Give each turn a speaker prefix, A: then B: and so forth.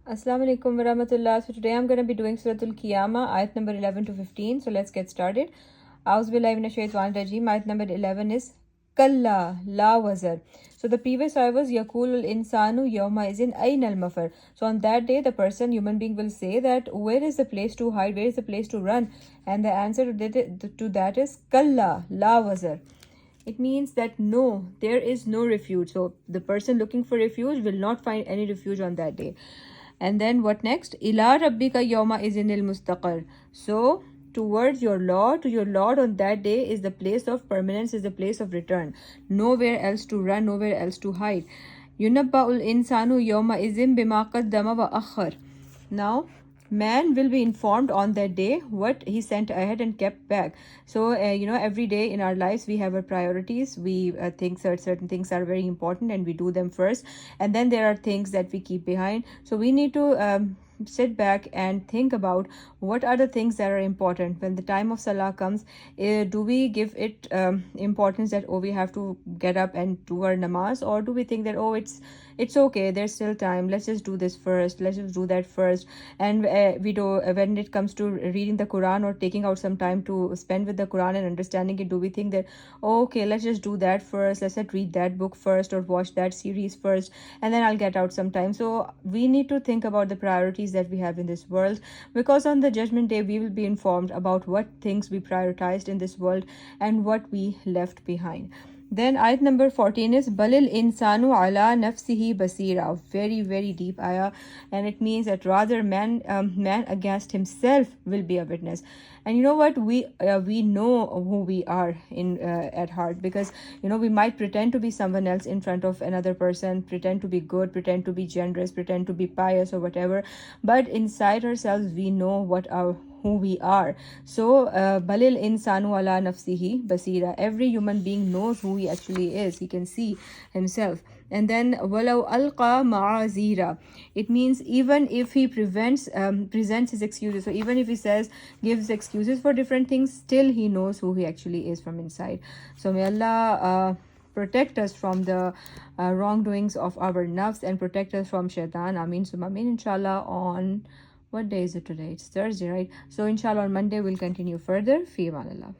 A: Assalamu alaikum warahmatullah. So today I'm going to be doing Suratul Qiyamah, ayat number 11 to 15. So let's get started. A'udhu billahi minash shaitanir rajeem. Ayat number 11 is Kalla la wazar. So the previous ayah was Yakulul insanu yawma izin aynal mafar. So on that day, the person, human being, will say that where is the place to hide, where is the place to run? And the answer to that is Kalla la wazar. It means that no, there is no refuge. So the person looking for refuge will not find any refuge on that day. And then what next? Ila rabbika yawma izinil mustaqar. So towards your Lord, to your Lord on that day is the place of permanence, is the place of return. Nowhere else to run, nowhere else to hide. Yunabba'ul insanu yawma izin bima qaddama wa akhar. Now man will be informed on that day what he sent ahead and kept back. So every day in our lives we have our priorities. We think certain things are very important and we do them first, and then there are things that we keep behind. So we need to sit back and think about what are the things that are important when the time of salah comes. Do we give it importance that, oh, we have to get up and do our namaz, or do we think that, oh, it's okay, there's still time, let's just do this first, let's just do that first? And we do when it comes to reading the Quran or taking out some time to spend with the Quran and understanding it, do we think that, oh, okay, let's just do that first, let's just read that book first or watch that series first, and then I'll get out some time? So we need to think about the priorities that we have in this world, because on the judgment day we will be informed about what things we prioritized in this world and what we left behind. Then ayat number 14 is Balil insanu ala nafsihi basira. Very, very deep ayah, and it means that rather man against himself will be a witness. And you know what, we know who we are in at heart, because we might pretend to be someone else in front of another person, pretend to be good, pretend to be generous, pretend to be pious or whatever, but inside ourselves we know who we are. So balil insanu ala nafsihi basira. Every human being knows who he actually is. He can see himself. And then walau alqa ma'azira. It means even if he presents his excuses, so even if he gives excuses for different things, still he knows who he actually is from inside. So may Allah protect us from the wrongdoings of our nafs and protect us from shaitan. Ameen summa ameen. Inshallah, on what day is it today? It's Thursday, right? So inshallah on Monday we'll continue further. Fi amanillah.